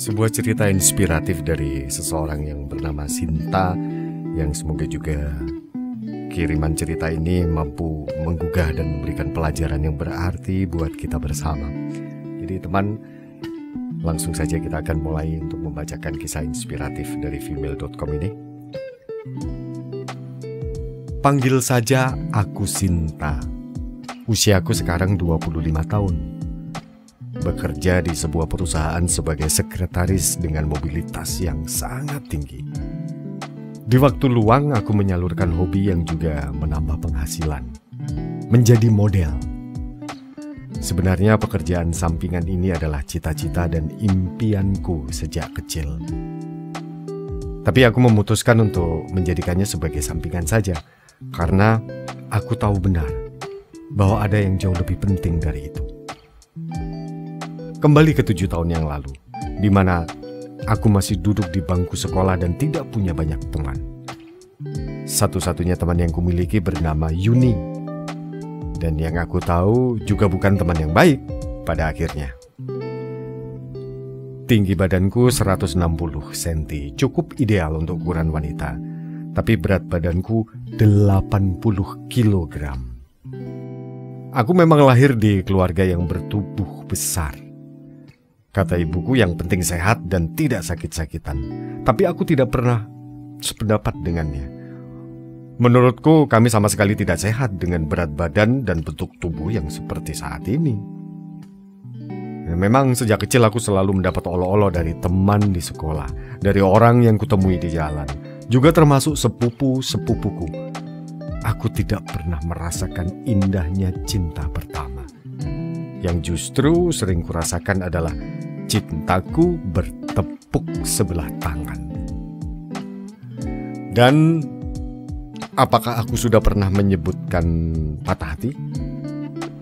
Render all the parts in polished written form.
Sebuah cerita inspiratif dari seseorang yang bernama Sinta, yang semoga juga kiriman cerita ini mampu menggugah dan memberikan pelajaran yang berarti buat kita bersama. Jadi teman, langsung saja kita akan mulai untuk membacakan kisah inspiratif dari female.com ini. Panggil saja aku Sinta. Usiaku sekarang 25 tahun. Bekerja di sebuah perusahaan sebagai sekretaris dengan mobilitas yang sangat tinggi. Di waktu luang aku menyalurkan hobi yang juga menambah penghasilan. Menjadi model. Sebenarnya pekerjaan sampingan ini adalah cita-cita dan impianku sejak kecil. Tapi aku memutuskan untuk menjadikannya sebagai sampingan saja, karena aku tahu benar bahwa ada yang jauh lebih penting dari itu. Kembali ke 7 tahun yang lalu, di mana aku masih duduk di bangku sekolah dan tidak punya banyak teman. Satu-satunya teman yang kumiliki bernama Yuni. Dan yang aku tahu juga bukan teman yang baik pada akhirnya. Tinggi badanku 160 cm, cukup ideal untuk ukuran wanita. Tapi berat badanku 80 kg. Aku memang lahir di keluarga yang bertubuh besar. Kata ibuku yang penting sehat dan tidak sakit-sakitan. Tapi aku tidak pernah sependapat dengannya. Menurutku kami sama sekali tidak sehat dengan berat badan dan bentuk tubuh yang seperti saat ini. Memang sejak kecil aku selalu mendapat olo-olo dari teman di sekolah, dari orang yang kutemui di jalan, juga termasuk sepupu-sepupuku. Aku tidak pernah merasakan indahnya cinta pertama. Yang justru sering kurasakan adalah cintaku bertepuk sebelah tangan. Dan apakah aku sudah pernah menyebutkan patah hati?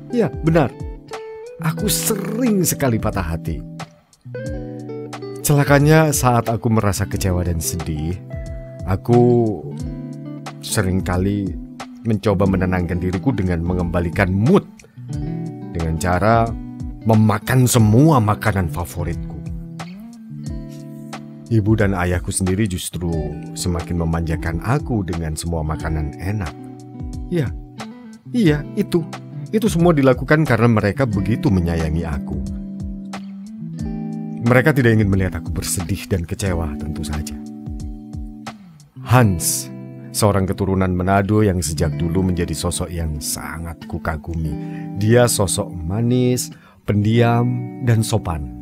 Ya, benar. Aku sering sekali patah hati. Celakanya saat aku merasa kecewa dan sedih, aku seringkali mencoba menenangkan diriku dengan mengembalikan mood dengan cara memakan semua makanan favoritku. Ibu dan ayahku sendiri justru semakin memanjakan aku dengan semua makanan enak. Iya, itu semua dilakukan karena mereka begitu menyayangi aku. Mereka tidak ingin melihat aku bersedih dan kecewa, tentu saja. Hans, seorang keturunan Manado yang sejak dulu menjadi sosok yang sangat kukagumi. Dia sosok manis, pendiam, dan sopan.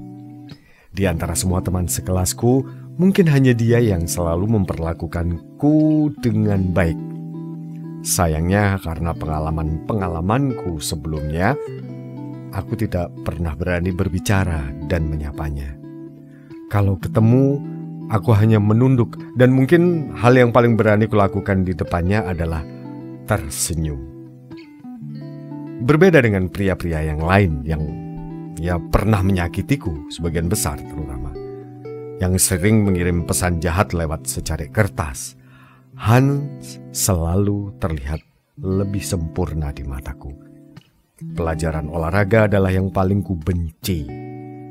Di antara semua teman sekelasku, mungkin hanya dia yang selalu memperlakukanku dengan baik. Sayangnya karena pengalamanku sebelumnya, aku tidak pernah berani berbicara dan menyapanya. Kalau ketemu, aku hanya menunduk, dan mungkin hal yang paling berani kulakukan di depannya adalah tersenyum. Berbeda dengan pria-pria yang lain yang pernah menyakitiku, sebagian besar terutama, yang sering mengirim pesan jahat lewat secari kertas. Hans selalu terlihat lebih sempurna di mataku. Pelajaran olahraga adalah yang paling ku benci.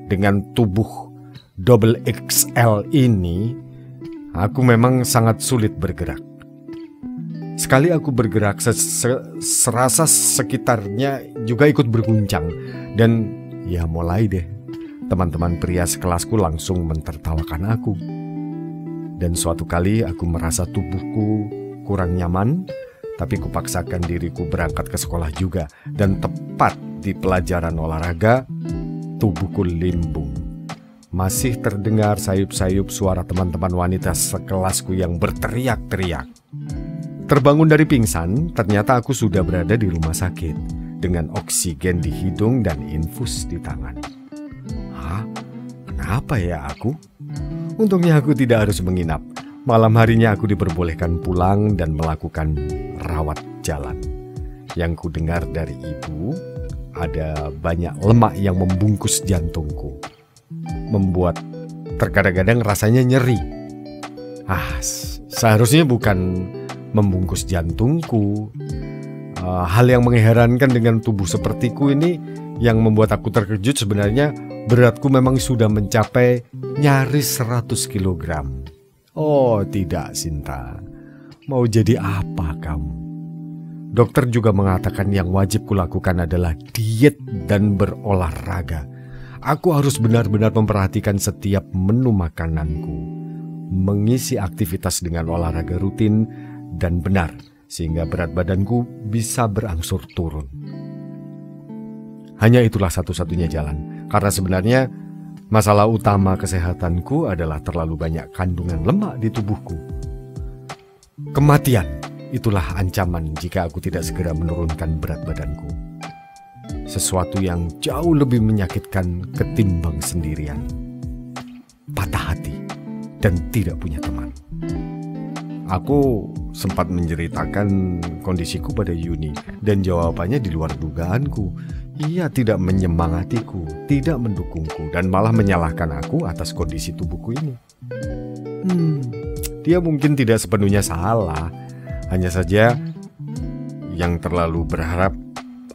Dengan tubuh double XL ini, aku memang sangat sulit bergerak. Sekali aku bergerak, serasa sekitarnya juga ikut berguncang. Dan ya mulai deh, teman-teman pria sekelasku langsung mentertawakan aku. Dan suatu kali aku merasa tubuhku kurang nyaman, tapi kupaksakan diriku berangkat ke sekolah juga. Dan tepat di pelajaran olahraga, tubuhku limbung. Masih terdengar sayup-sayup suara teman-teman wanita sekelasku yang berteriak-teriak. Terbangun dari pingsan, ternyata aku sudah berada di rumah sakit dengan oksigen di hidung dan infus di tangan. Hah? Kenapa ya aku? Untungnya aku tidak harus menginap. Malam harinya aku diperbolehkan pulang dan melakukan rawat jalan. Yang ku dengar dari ibu, ada banyak lemak yang membungkus jantungku, membuat terkadang-kadang rasanya nyeri. Seharusnya bukan membungkus jantungku. Hal yang mengherankan dengan tubuh sepertiku ini yang membuat aku terkejut sebenarnya beratku memang sudah mencapai nyaris 100 kg. Oh tidak, Sinta. Mau jadi apa kamu? Dokter juga mengatakan yang wajib kulakukan adalah diet dan berolahraga. Aku harus benar-benar memperhatikan setiap menu makananku, mengisi aktivitas dengan olahraga rutin dan benar, sehingga berat badanku bisa berangsur turun. Hanya itulah satu-satunya jalan, karena sebenarnya masalah utama kesehatanku adalah terlalu banyak kandungan lemak di tubuhku. Kematian, itulah ancaman jika aku tidak segera menurunkan berat badanku. Sesuatu yang jauh lebih menyakitkan ketimbang sendirian, patah hati, dan tidak punya teman. Aku sempat menceritakan kondisiku pada Yuni, dan jawabannya di luar dugaanku. Ia tidak menyemangatiku, tidak mendukungku, dan malah menyalahkan aku atas kondisi tubuhku ini. Dia mungkin tidak sepenuhnya salah. Hanya saja yang terlalu berharap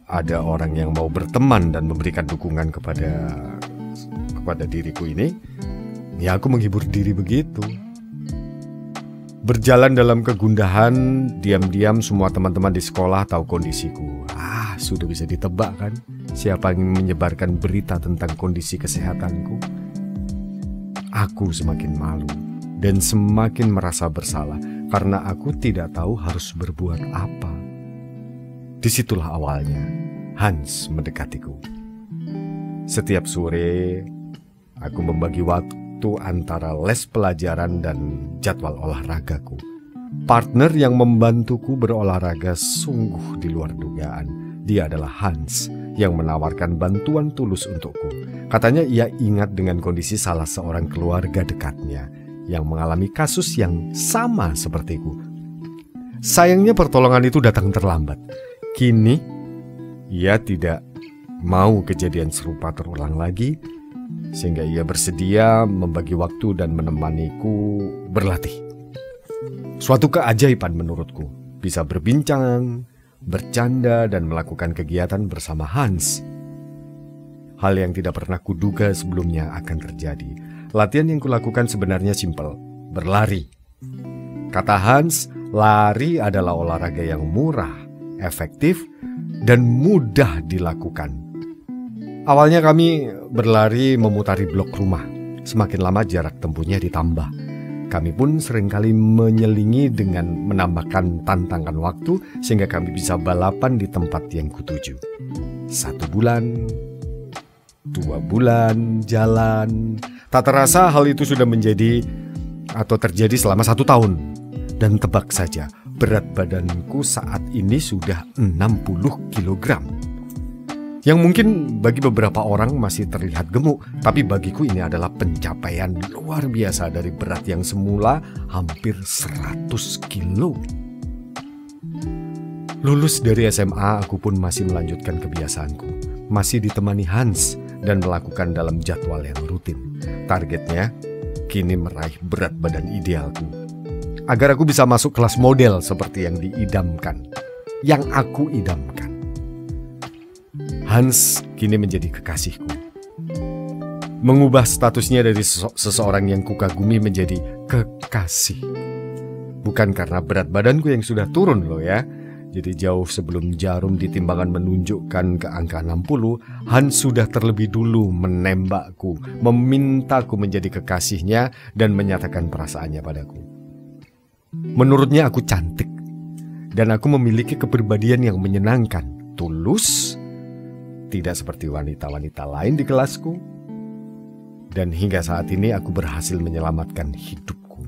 ada orang yang mau berteman dan memberikan dukungan kepada diriku ini. Ya aku menghibur diri begitu. Berjalan dalam kegundahan, diam-diam semua teman-teman di sekolah tahu kondisiku. Sudah bisa ditebak kan siapa yang menyebarkan berita tentang kondisi kesehatanku. Aku semakin malu dan semakin merasa bersalah karena aku tidak tahu harus berbuat apa. Disitulah awalnya Hans mendekatiku. Setiap sore aku membagi waktu antara les pelajaran dan jadwal olahragaku. Partner yang membantuku berolahraga sungguh di luar dugaan. Dia adalah Hans yang menawarkan bantuan tulus untukku. Katanya ia ingat dengan kondisi salah seorang keluarga dekatnya yang mengalami kasus yang sama sepertiku. Sayangnya pertolongan itu datang terlambat. Kini ia tidak mau kejadian serupa terulang lagi, sehingga ia bersedia membagi waktu dan menemaniku berlatih. Suatu keajaiban menurutku, bisa berbincang, bercanda, dan melakukan kegiatan bersama Hans. Hal yang tidak pernah kuduga sebelumnya akan terjadi. Latihan yang kulakukan sebenarnya simpel, berlari. Kata Hans, lari adalah olahraga yang murah, efektif, dan mudah dilakukan. Awalnya kami berlari memutari blok rumah. Semakin lama jarak tempuhnya ditambah. Kami pun seringkali menyelingi dengan menambahkan tantangan waktu sehingga kami bisa balapan di tempat yang kutuju. 1 bulan, 2 bulan, jalan. Tak terasa hal itu sudah terjadi selama 1 tahun. Dan tebak saja, berat badanku saat ini sudah 60 kg. Yang mungkin bagi beberapa orang masih terlihat gemuk, tapi bagiku ini adalah pencapaian luar biasa dari berat yang semula hampir 100 kilo. Lulus dari SMA, aku pun masih melanjutkan kebiasaanku. Masih ditemani Hans dan melakukan dalam jadwal yang rutin. Targetnya kini meraih berat badan idealku, agar aku bisa masuk kelas model seperti yang aku idamkan. Hans kini menjadi kekasihku. Mengubah statusnya dari seseorang yang kukagumi menjadi kekasih. Bukan karena berat badanku yang sudah turun loh ya. Jadi jauh sebelum jarum di timbangan menunjukkan ke angka 60, Hans sudah terlebih dulu menembakku, memintaku menjadi kekasihnya dan menyatakan perasaannya padaku. Menurutnya aku cantik dan aku memiliki kepribadian yang menyenangkan, tulus, tidak seperti wanita-wanita lain di kelasku. Dan hingga saat ini aku berhasil menyelamatkan hidupku,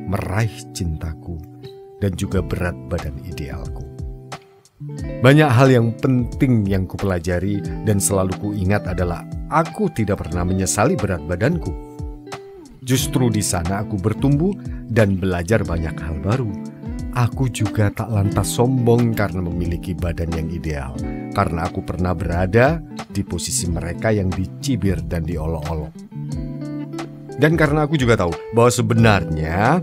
meraih cintaku, dan juga berat badan idealku. Banyak hal yang penting yang kupelajari dan selalu kuingat adalah aku tidak pernah menyesali berat badanku. Justru di sana aku bertumbuh dan belajar banyak hal baru. Aku juga tak lantas sombong karena memiliki badan yang ideal, karena aku pernah berada di posisi mereka yang dicibir dan diolok-olok. Dan karena aku juga tahu bahwa sebenarnya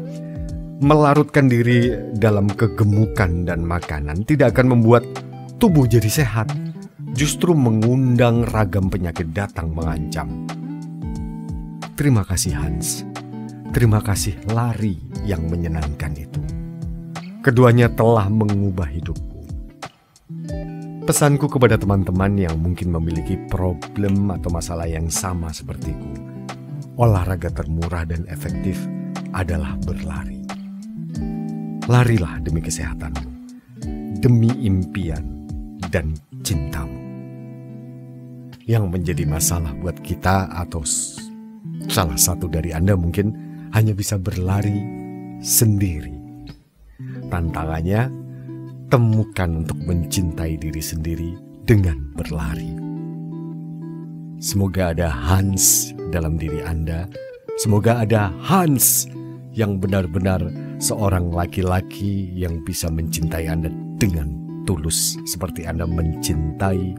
Melarutkan diri dalam kegemukan dan makanan tidak akan membuat tubuh jadi sehat, justru mengundang ragam penyakit datang mengancam. Terima kasih Hans, terima kasih lari yang menyenangkan itu. Keduanya telah mengubah hidupku. Pesanku kepada teman-teman yang mungkin memiliki problem atau masalah yang sama sepertiku, olahraga termurah dan efektif adalah berlari. Larilah demi kesehatanmu, demi impian dan cintamu. Yang menjadi masalah buat kita atau salah satu dari Anda mungkin hanya bisa berlari sendiri. Tantangannya, temukan untuk mencintai diri sendiri dengan berlari. Semoga ada Hans dalam diri Anda. Semoga ada Hans yang benar-benar seorang laki-laki yang bisa mencintai Anda dengan tulus seperti Anda mencintai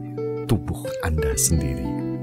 tubuh Anda sendiri.